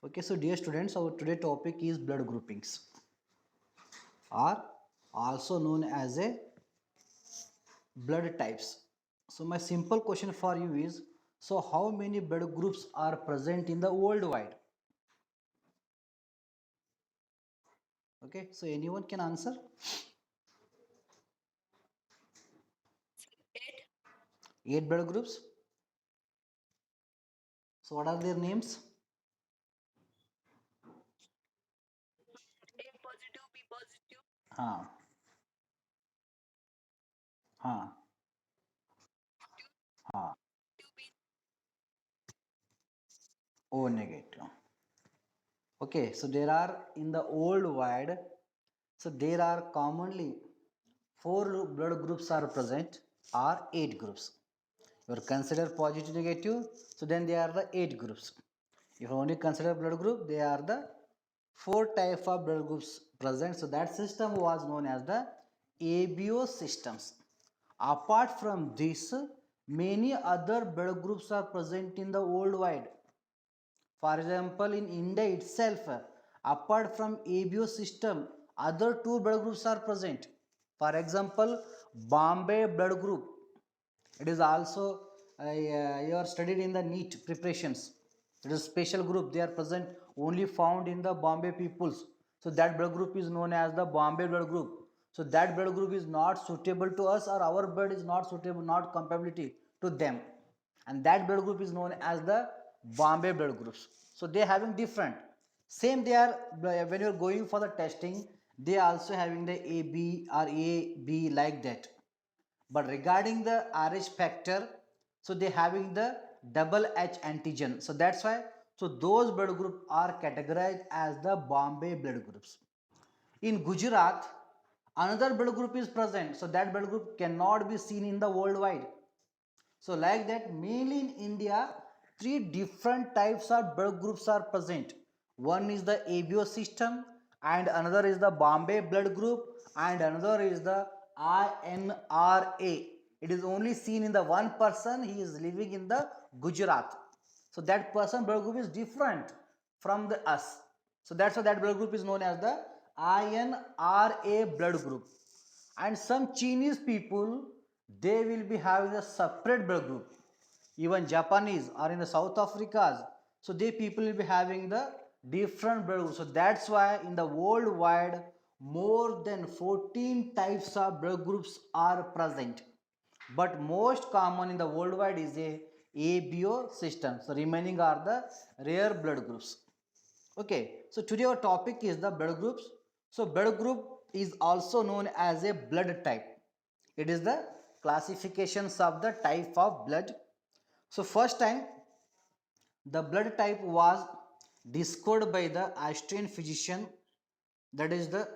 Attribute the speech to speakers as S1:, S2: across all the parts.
S1: Okay, so dear students, our today topic is blood groupings, are also known as a blood types. So my simple question for you is, so how many blood groups are present in the worldwide? Okay, so anyone can answer? 8 blood groups. So what are their names? हाँ हाँ हाँ O negative. Okay, so there are in the worldwide, so there are commonly 4 blood groups are present or 8 groups. You consider positive negative, so then they are the 8 groups. If you only consider blood group, they are the 4 type of blood groups present. So that system was known as the ABO systems. Apart from this, many other blood groups are present in the worldwide. For example, in India itself, apart from ABO system, other 2 blood groups are present. For example, Bombay blood group. It is also you are studied in the NEET preparations. It is a special group. They are present only found in the Bombay peoples. So that blood group is known as the Bombay blood group. So that blood group is not suitable to us, or our blood is not suitable, not compatibility to them, and that blood group is known as the Bombay blood groups. So they are having different. Same they are when you are going for the testing, they are also having the AB or AB like that. But regarding the Rh factor, so they having the double H antigen. So that's why. So those blood groups are categorized as the Bombay blood groups. In Gujarat, another blood group is present. So that blood group cannot be seen in the worldwide. So like that, mainly in India, 3 different types of blood groups are present. One is the ABO system, and another is the Bombay blood group, and another is the INRA. It is only seen in the one person. He is living in the Gujarat. So that person blood group is different from the us. So that's why that blood group is known as the INRA blood group. And some Chinese people, they will be having a separate blood group. Even Japanese or in the South Africas, so they people will be having the different blood groups. So that's why in the worldwide, more than 14 types of blood groups are present. But most common in the worldwide is a ABO system. So remaining are the rare blood groups. Okay, so today our topic is the blood groups. So blood group is also known as a blood type. It is the classifications of the type of blood. So first time the blood type was discovered by the Austrian physician, that is the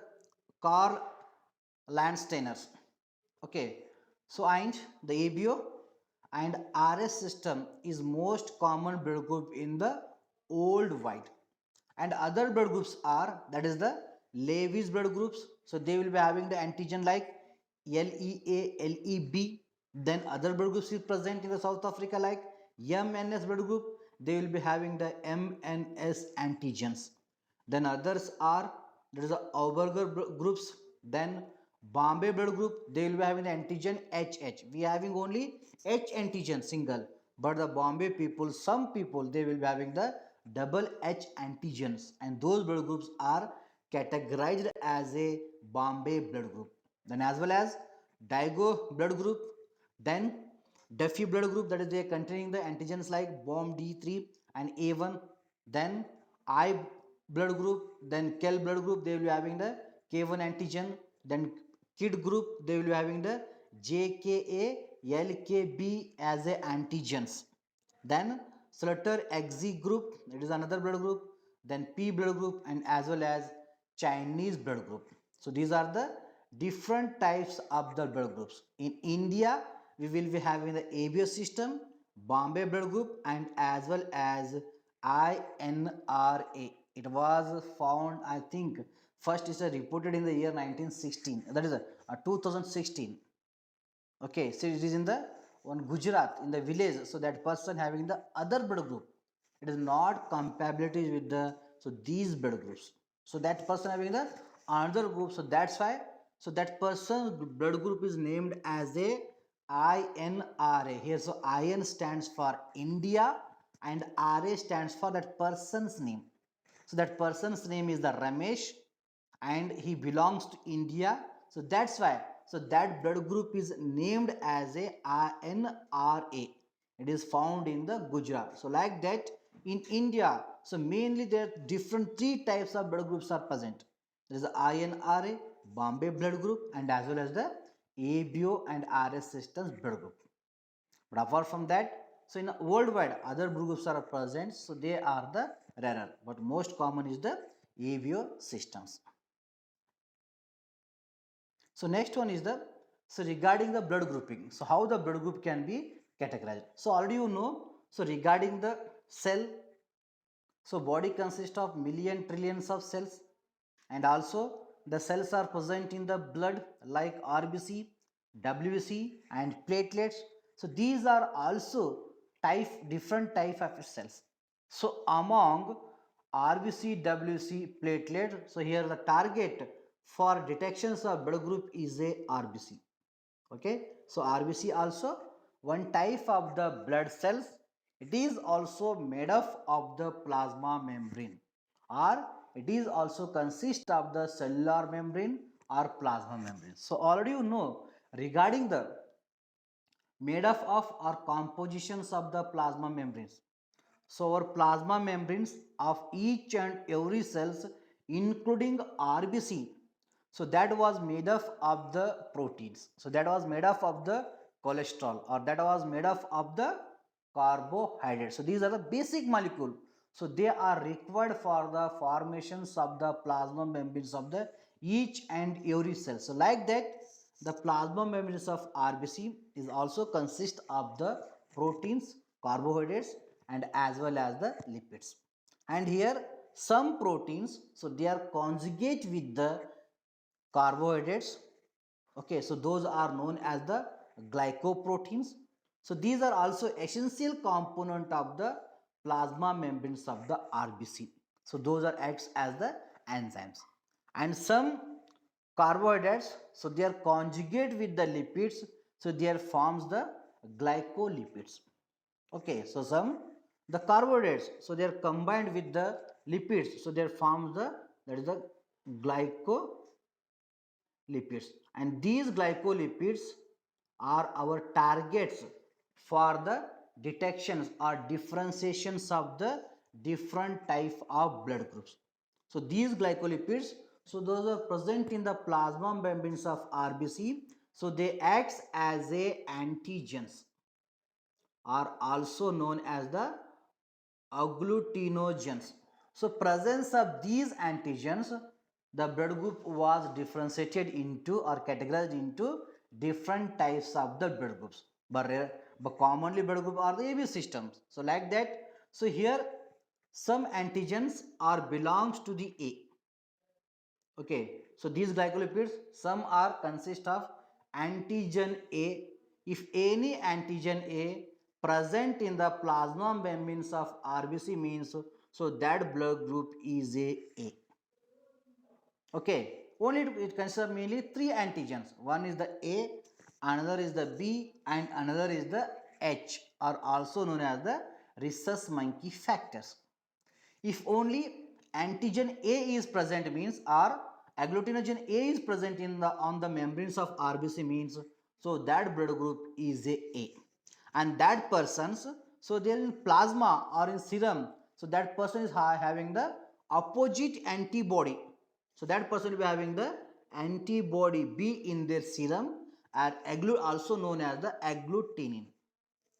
S1: Karl Landsteiner. Okay, so and the ABO and RS system is most common blood group in the old white, and other blood groups are, that is the Levy's blood groups. So they will be having the antigen like LEA, LEB. Then other blood groups is present in the South Africa like MNS blood group. They will be having the MNS antigens. Then others are, there is a Auberger groups. Then Bombay blood group, they will be having the antigen HH. We are having only H antigen single, but the Bombay people, some people, they will be having the double H antigens, and those blood groups are categorized as a Bombay blood group. Then as well as Digo blood group, then Duffy blood group, that is they are containing the antigens like BOMD3 and A1. Then I blood group, then Kell blood group, they will be having the K1 antigen. Then KID group, they will be having the JKA, LKB as a antigens. Then Slater XZ group, it is another blood group. Then P blood group, and as well as Chinese blood group. So these are the different types of the blood groups. In India, we will be having the ABO system, Bombay blood group, and as well as INRA. It was found, I think, first is reported in the year 1916. That is 2016. Okay, so it is in the one Gujarat in the village. So that person having the other blood group, it is not compatibility with the so these blood groups. So that person having the another group, so that's why so that person's blood group is named as a INRA here. So IN stands for India and RA stands for that person's name. So that person's name is the Ramesh and he belongs to India. So that's why so that blood group is named as a INRA. It is found in the Gujarat. So like that in India, so mainly there are different three types of blood groups are present. There is the INRA, Bombay blood group, and as well as the ABO and RS systems blood group. But apart from that, so in worldwide other blood groups are present, so they are the rarer, but most common is the ABO systems. So next one is the so regarding the blood grouping. So how the blood group can be categorized. So already you know. So regarding the cell, so body consists of million trillions of cells, and also the cells are present in the blood like RBC, WBC, and platelets. So these are also different type of cells. So among RBC, WBC, platelet, so here the target for detections of blood group is a RBC. Okay, so RBC also one type of the blood cells. It is also made up of the plasma membrane, or it is also consist of the cellular membrane or plasma membrane. So already you know regarding the made up of or compositions of the plasma membranes. So our plasma membranes of each and every cells including RBC, so that was made up of the proteins. So that was made up of the cholesterol, or that was made up of the carbohydrates. So these are the basic molecule. So they are required for the formations of the plasma membranes of the each and every cell. So like that the plasma membranes of RBC is also consist of the proteins, carbohydrates, and as well as the lipids. And here some proteins, so they are conjugate with the carbohydrates. Okay, so those are known as the glycoproteins. So these are also essential component of the plasma membranes of the RBC. So those are acts as the enzymes. And some carbohydrates, so they are conjugate with the lipids, so they are forms the glycolipids. Okay, so some the carbohydrates, so they are combined with the lipids, so they forms the that is the glycolipids, and these glycolipids are our targets for the detections or differentiations of the different type of blood groups. So these glycolipids, so those are present in the plasma membranes of RBC, so they act as a antigens, are also known as the agglutinogens. So presence of these antigens, the blood group was differentiated into or categorized into different types of the blood groups. But commonly blood group are the AB systems. So like that, so here some antigens are belongs to the A. Okay, so these glycolipids, some are consist of antigen A. If any antigen A present in the plasma membranes of RBC means so that blood group is A. Okay, only it consists of mainly three antigens. One is the A, another is the B, and another is the H, are also known as the rhesus monkey factors. If only antigen A is present means, or agglutinogen A is present in the on the membranes of RBC means, so that blood group is A. And that person's, so there in plasma or in serum, so that person is having the opposite antibody. So that person will be having the antibody B in their serum, and also known as the agglutinin.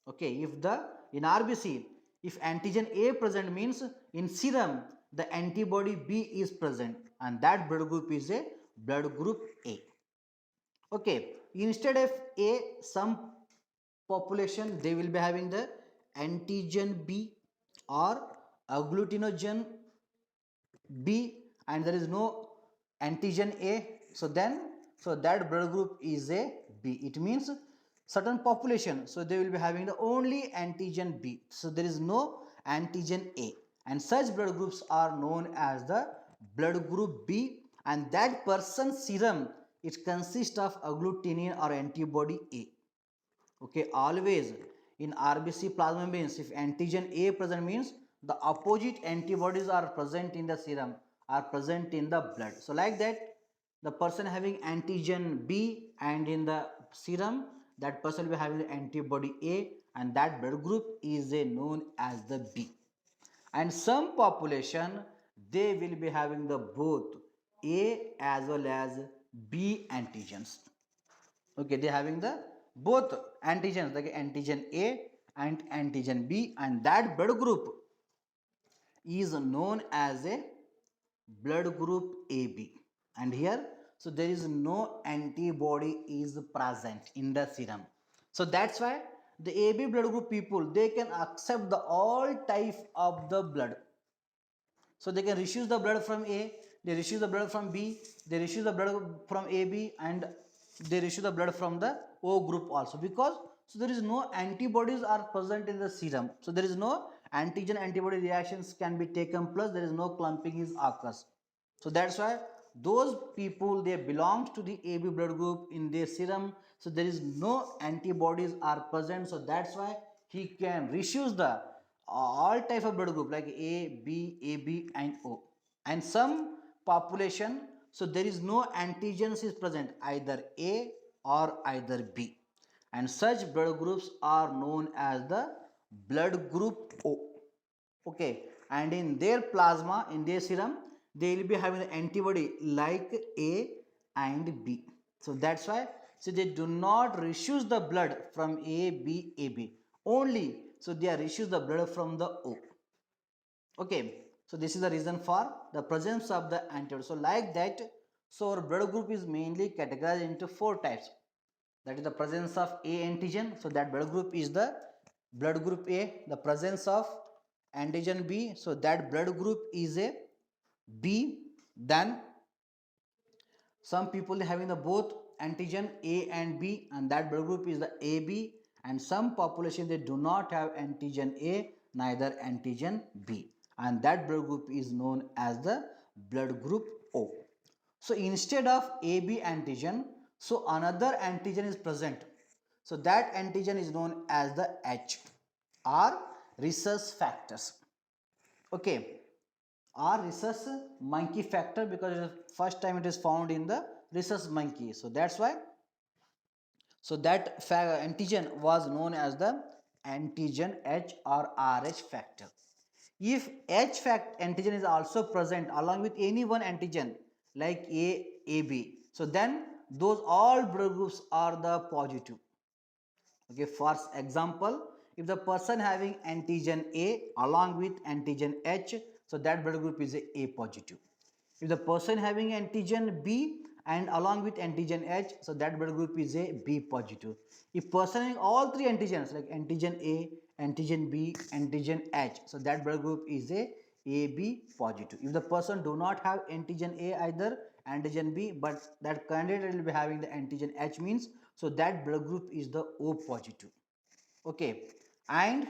S1: Okay, if the in RBC, if antigen A present means in serum the antibody B is present, and that blood group is a blood group A. Okay, instead of A, some population they will be having the antigen B or agglutinogen B, and there is no antigen A, so then so that blood group is a B. It means certain population, so they will be having the only antigen B, so there is no antigen A, and such blood groups are known as the blood group B, and that person's serum, it consists of agglutinin or antibody A. Okay, always in RBC plasma means if antigen A present means the opposite antibodies are present in the serum, are present in the blood. So like that, the person having antigen B and in the serum, that person will be having the antibody A, and that blood group is known as the B. And some population, they will be having the both A as well as B antigens. Okay, they having the both antigens like antigen A and antigen B, and that blood group is known as a blood group AB. And here, so there is no antibody is present in the serum, so that's why the AB blood group people, they can accept the all type of the blood. So they can receive the blood from A, they receive the blood from B, they receive the blood from AB, and they receive the blood from the O group also, because so there is no antibodies are present in the serum. So there is no antigen antibody reactions can be taken, plus there is no clumping is occurs. So that's why those people, they belong to the AB blood group in their serum. So there is no antibodies are present. So that's why he can receive the all type of blood group like A, B, AB and O. And some population, so there is no antigens is present, either A or either B. And such blood groups are known as the blood group O. Okay, and in their plasma, in their serum, they will be having an antibody like A and B. So that's why, so they do not receive the blood from A, B, AB. Only, so they are receive the blood from the O. Okay, so this is the reason for the presence of the antibody. So like that, so our blood group is mainly categorized into 4 types. That is the presence of A antigen. So that blood group is the blood group A. The presence of antigen B. So that blood group is a B. Then some people having the both antigen A and B, and that blood group is the AB. And some population, they do not have antigen A, neither antigen B, and that blood group is known as the blood group O. So instead of AB antigen, so another antigen is present. So that antigen is known as the H, or rhesus factors. Okay, or rhesus monkey factor, because it is first time it is found in the rhesus monkey. So that's why, so that antigen was known as the antigen H or Rh factor. If H fact antigen is also present along with any one antigen like A, AB, so then those all blood groups are the positive. Okay, for example, if the person having antigen A along with antigen H, so that blood group is A positive. If the person having antigen B and along with antigen H, so that blood group is a B positive. If person having all 3 antigens like antigen A, antigen B, antigen H, so that blood group is a AB positive. If the person do not have antigen A either, antigen B, but that candidate will be having the antigen H means, so that blood group is the O positive. Okay, and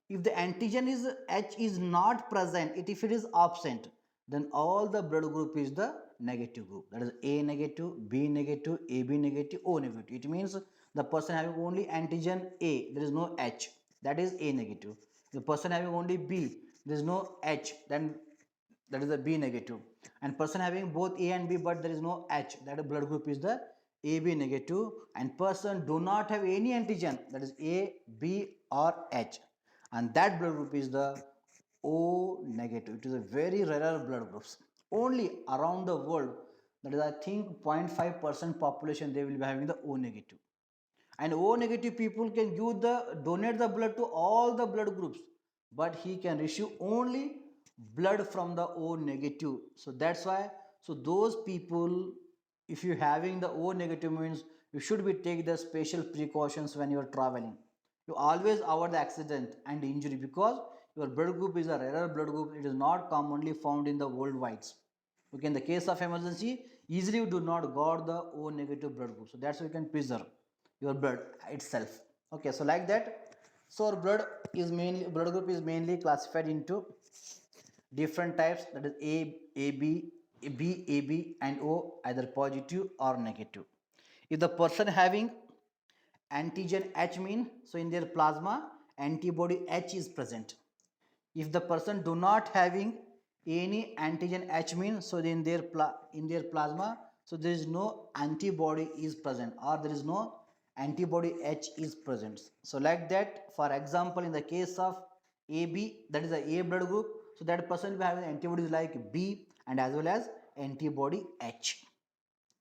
S1: if the antigen is H is not present, if it is absent, then all the blood group is the negative group. That is A negative, B negative, AB negative, O negative. It means the person having only antigen A, there is no H, that is A negative. The person having only B, there is no H, then that is the B negative. And person having both A and B but there is no H, that blood group is the AB negative. And person do not have any antigen, that is A, B or H, and that blood group is the O negative. It is a very rare blood groups. Only around the world, that is I think 0.5% population, they will be having the O negative. And O negative people can give the donate the blood to all the blood groups, but he can receive only blood from the O negative. So that's why, so those people, if you having the O negative means you should be take the special precautions when you are traveling. You always avoid the accident and injury, because your blood group is a rare blood group. It is not commonly found in the worldwide. Okay, in the case of emergency, easily you do not got the O negative blood group. So that's why you can preserve your blood itself. Okay, so like that, So our blood group is mainly classified into different types, that is AB, and O, either positive or negative. If the person having antigen H mean, so in their plasma antibody H is present. If the person do not having any antigen H mean, so in their plasma, so there is no antibody is present, or there is no antibody H is present. So like that, for example, in the case of AB, that is the A blood group, so that person will be having antibodies like B and as well as antibody H.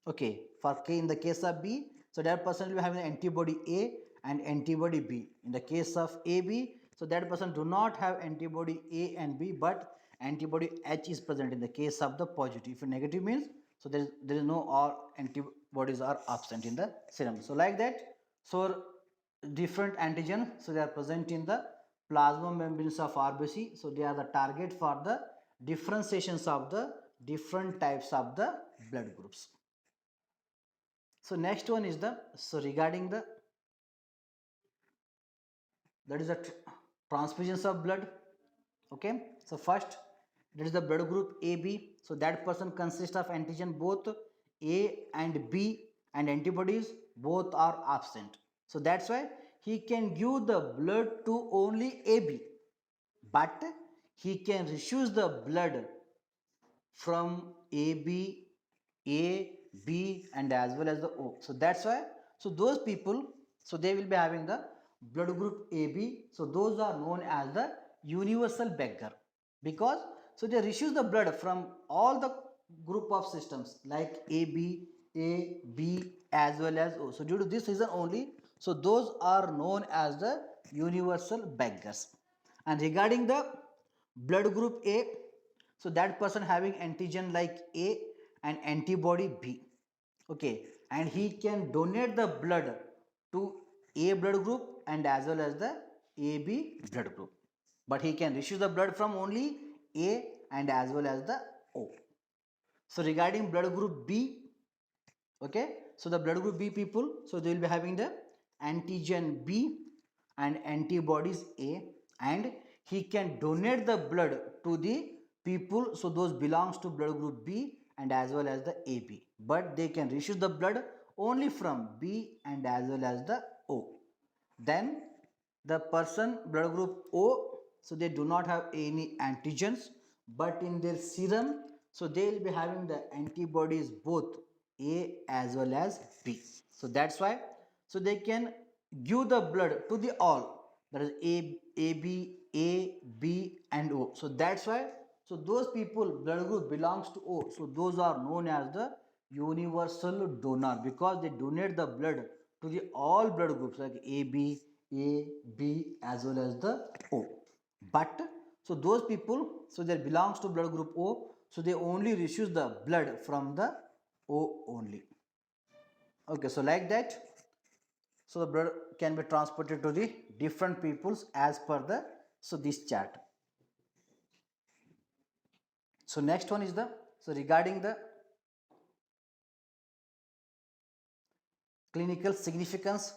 S1: Okay, for K, in the case of B, so that person will be having antibody A and antibody B. In the case of AB, so that person do not have antibody A and B, but antibody H is present in the case of the positive. If negative means, so there is no, all antibodies are absent in the serum. So like that, so different antigen, so they are present in the plasma membranes of RBC. So they are the target for the differentiations of the different types of the blood groups. So next one is the, so regarding the, that is the transfusions of blood. Okay, so first, that is the blood group AB. So that person consists of antigen both A and B, and antibodies both are absent. So that's why he can give the blood to only AB, but he can refuse the blood from AB, A, B, and as well as the O. So that's why, so those people, so they will be having the blood group AB. So those are known as the universal beggar, because so they receive the blood from all the group of systems like AB, A, B, as well as O. So due to this reason only, so those are known as the universal beggars. And regarding the blood group A, so that person having antigen like A and antibody B. Okay, and he can donate the blood to A blood group and as well as the AB blood group. But he can receive the blood from only A and as well as the O. So regarding blood group B, okay, so the blood group B people, so they will be having the antigen B and antibodies A, and he can donate the blood to the people, so those belongs to blood group B and as well as the AB, but they can receive the blood only from B and as well as the O. Then the person blood group O, so they do not have any antigens, but in their serum, so they will be having the antibodies both A as well as B. So that's why, so they can give the blood to the all, that is A, B and O. So that's why, so those people blood group belongs to O, so those are known as the universal donor, because they donate the blood to the all blood groups like AB, A, B as well as the O. But so those people, so they belongs to blood group O, so they only receive the blood from the O only. Okay, so like that, so the blood can be transported to the different peoples as per the, so this chart. So next one is the, so regarding the clinical significance,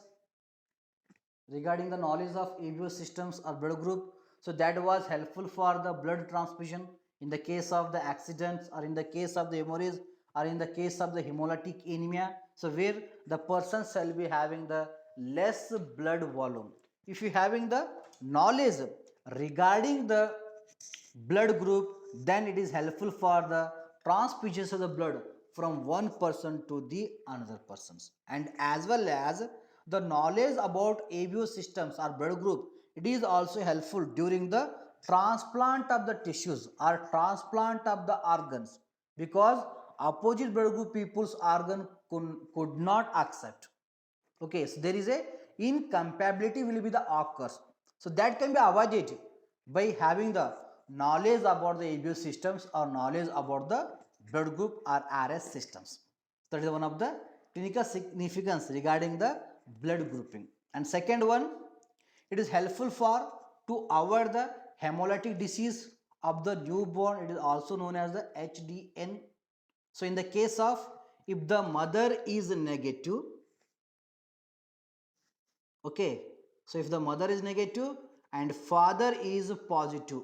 S1: regarding the knowledge of ABO systems or blood group, so that was helpful for the blood transfusion in the case of the accidents, or in the case of the hemorrhage, or in the case of the hemolytic anemia, so where the person shall be having the less blood volume. If you having the knowledge regarding the blood group, then it is helpful for the transfusions of the blood from one person to the another persons. And as well as the knowledge about ABO systems or blood group, it is also helpful during the transplant of the tissues or transplant of the organs, because opposite blood group people's organ could not accept. Okay, so there is a incompatibility will be the occurs, so that can be avoided by having the knowledge about the ABO systems or knowledge about the blood group or RS systems. That is one of the clinical significance regarding the blood grouping. And second one, it is helpful for to avoid the hemolytic disease of the newborn. It is also known as the HDN. So in the case of, if the mother is negative, okay, So if the mother is negative and father is positive,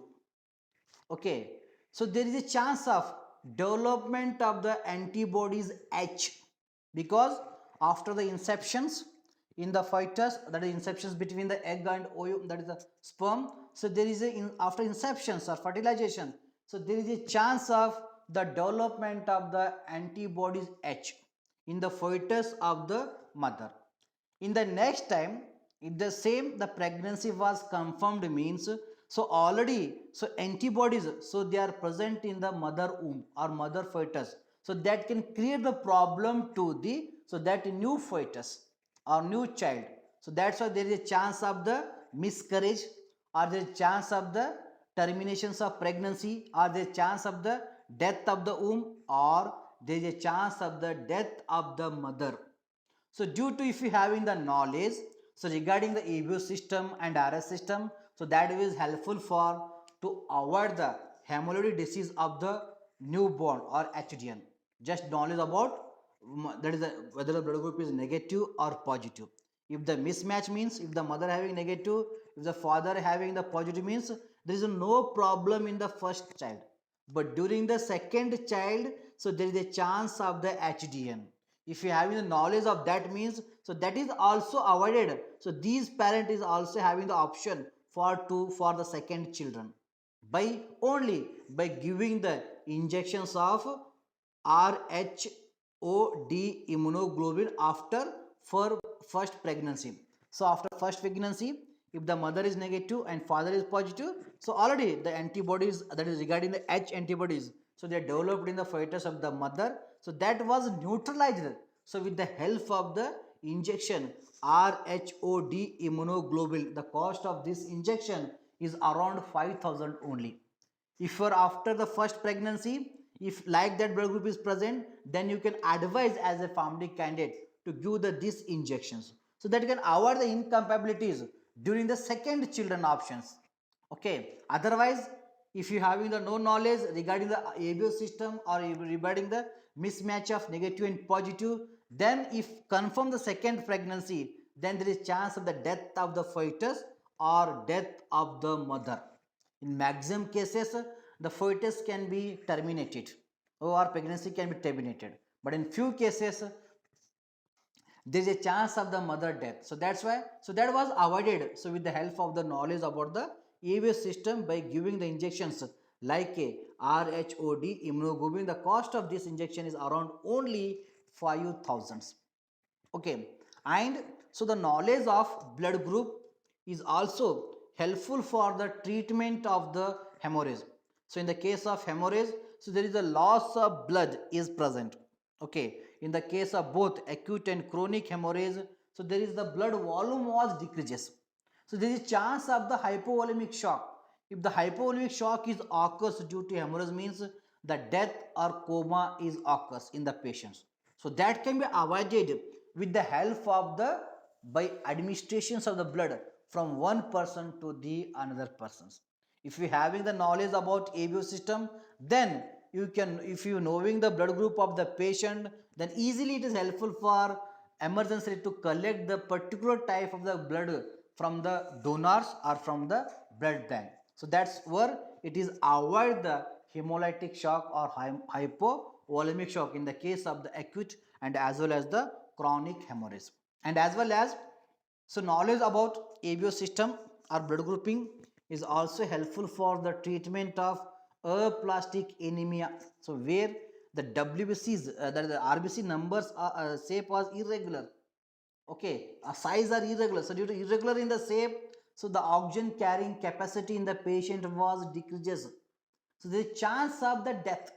S1: okay, so there is a chance of development of the antibodies H, because after the inceptions in the fetus, that is inceptions between the egg and ovum, that is the sperm, so there is a after inceptions or fertilization, so there is a chance of the development of the antibodies H in the fetus of the mother. In the next time, if the same the pregnancy was confirmed means, so already so antibodies, so they are present in the mother womb or mother fetus, so that can create the problem to the, so that new fetus or new child. So that's why there is a chance of the miscarriage, or there is a chance of the terminations of pregnancy, or there is a chance of the death of the womb, or there is a chance of the death of the mother. So due to if you having the knowledge, so regarding the ABO system and RS system, so that is helpful for to avoid the hemolytic disease of the newborn or HDN. Just knowledge about that is whether the blood group is negative or positive. If the mismatch means if the mother having negative, if the father having the positive means there is no problem in the first child. But during the second child, so there is a chance of the HDN. If you having the knowledge of that means, so that is also avoided. So these parent is also having the option for the second children by only by giving the injections of RHOD immunoglobulin after for first pregnancy. So after first pregnancy, if the mother is negative and father is positive, so already the antibodies, that is regarding the H antibodies, so they are developed in the fetus of the mother, so that was neutralized. So with the help of the injection RHOD immunoglobulin, the cost of this injection is around 5,000 only. If you're after the first pregnancy, if like that blood group is present, then you can advise as a family candidate to give these injections, so that you can avoid the incompatibilities during the second children options. Okay, otherwise if you having the no knowledge regarding the ABO system or regarding the mismatch of negative and positive, then if confirm the second pregnancy, then there is chance of the death of the fetus or death of the mother. In maximum cases, the fetus can be terminated or pregnancy can be terminated. But in few cases, there is a chance of the mother death. So that's why, so that was avoided. So with the help of the knowledge about the AVS system by giving the injections like a RHOD immunoglobulin, the cost of this injection is around only 5,000. Okay, and so the knowledge of blood group is also helpful for the treatment of the hemorrhage. So in the case of hemorrhage, so there is a loss of blood is present. Okay, in the case of both acute and chronic hemorrhage, so there is the blood volume was decreases. So there is a chance of the hypovolemic shock. If the hypovolemic shock is occurs due to hemorrhage means the death or coma is occurs in the patients. So that can be avoided with the help of the by administrations of the blood from one person to the another persons. If you having the knowledge about ABO system, then you can, if you knowing the blood group of the patient, then easily it is helpful for emergency to collect the particular type of the blood from the donors or from the blood bank. So that's where it is avoid the hemolytic shock or hypovolemic shock in the case of the acute and as well as the chronic hemorrhage. And as well as, so knowledge about ABO system or blood grouping is also helpful for the treatment of aplastic anemia. So where the WBCs, that is the RBC numbers are shape was irregular. Okay, size are irregular. So due to irregular in the shape, so the oxygen carrying capacity in the patient was decreases. So the chance of the death.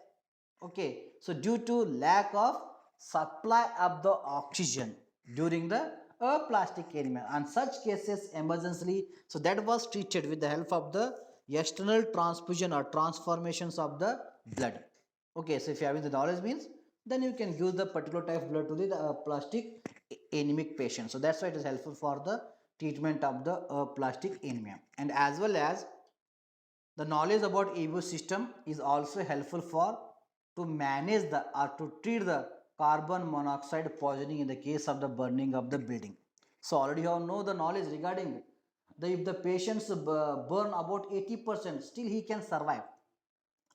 S1: Okay, so due to lack of supply of the oxygen during the aplastic anemia, and such cases emergency, so that was treated with the help of the external transfusion or transformations of the blood. Okay, so if you having the knowledge means, then you can use the particular type of blood to the plastic anemic patient. So that's why it is helpful for the treatment of the plastic anemia. And as well as the knowledge about ABO system is also helpful for to manage the or to treat the carbon monoxide poisoning in the case of the burning of the building. So already you know the knowledge regarding if the patients burn about 80%, still he can survive.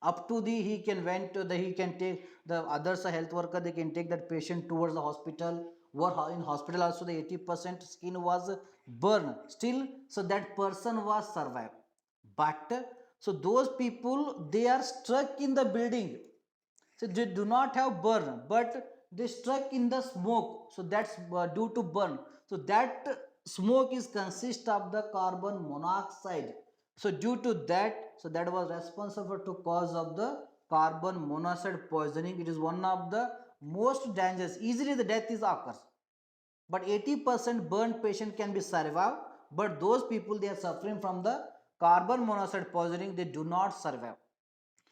S1: Up to the he can went to the he can take the others a health worker, they can take that patient towards the hospital. In hospital also the 80% skin was burned still, so that person was survived. But so those people they are stuck in the building, so they do not have burn but they stuck in the smoke, so that's due to burn. So that smoke is consist of the carbon monoxide. So due to that, so that was responsible to cause of the carbon monoxide poisoning. It is one of the most dangerous, easily the death is occurs, but 80% burnt patient can be survived, but those people they are suffering from the carbon monoxide poisoning, they do not survive.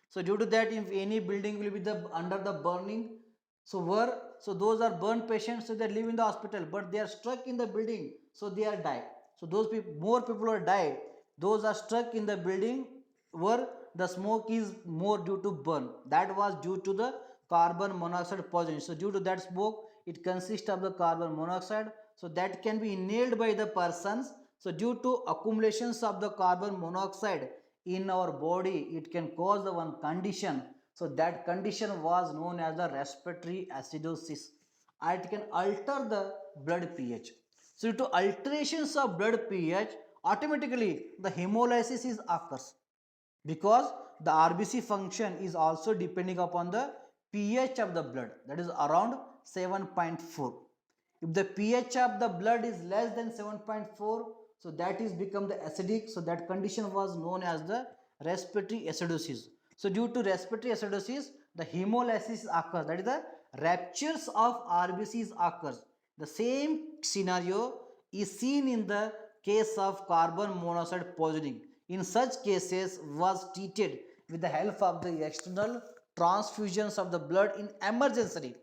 S1: So due to that, if any building will be the under the burning, so where, so those are burnt patients, so they live in the hospital but they are stuck in the building, so they are died. So those people, more people are died, those are stuck in the building where the smoke is more due to burn, that was due to the carbon monoxide poisoning. So due to that smoke, it consists of the carbon monoxide, so that can be inhaled by the persons. So due to accumulations of the carbon monoxide in our body, it can cause the one condition, so that condition was known as the respiratory acidosis. It can alter the blood pH. So due to alterations of blood pH, automatically the hemolysis is occurs, because the RBC function is also depending upon the pH of the blood, that is around 7.4. if the pH of the blood is less than 7.4, so that is become the acidic, so that condition was known as the respiratory acidosis. So due to respiratory acidosis, the hemolysis occurs, that is the ruptures of RBCs occurs. The same scenario is seen in the case of carbon monoxide poisoning. In such cases was treated with the help of the external transfusions of the blood in emergency.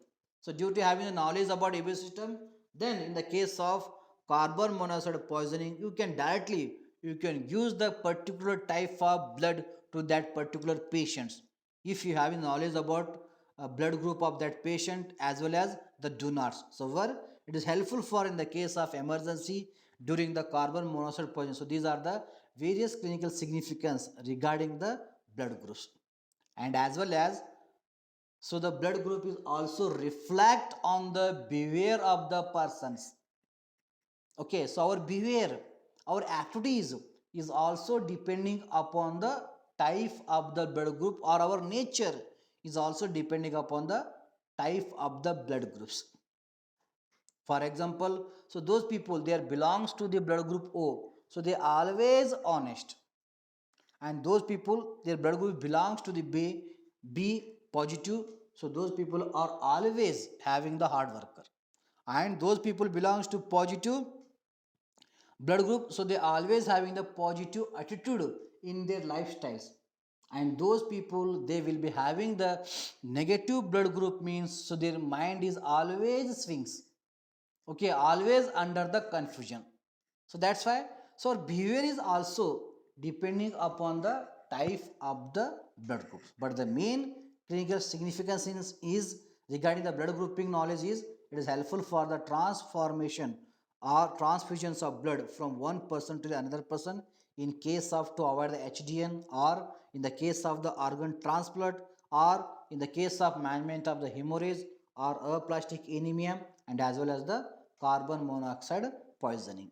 S1: So due to having the knowledge about immune system, then in the case of carbon monoxide poisoning, you can directly you can use the particular type of blood to that particular patients, if you have knowledge about a blood group of that patient as well as the donors. So where it is helpful for in the case of emergency during the carbon monoxide poisoning. So these are the various clinical significance regarding the blood groups. And as well as, so the blood group is also reflect on the behavior of the persons. Okay, so our behavior, our activities is also depending upon the type of the blood group, or our nature is also depending upon the type of the blood groups. For example, so those people they belongs to the blood group O, so they are always honest, and those people their blood group belongs to the B positive, so those people are always having the hard worker, and those people belongs to positive blood group, so they always having the positive attitude in their lifestyles. And those people they will be having the negative blood group means, so their mind is always swings, okay, always under the confusion. So that's why, so our behavior is also depending upon the type of the blood groups, but the main clinical significance is regarding the blood grouping knowledge is, it is helpful for the transformation or transfusions of blood from one person to the another person, in case of to avoid the HDN, or in the case of the organ transplant, or in the case of management of the hemorrhage or aplastic anemia, and as well as the carbon monoxide poisoning.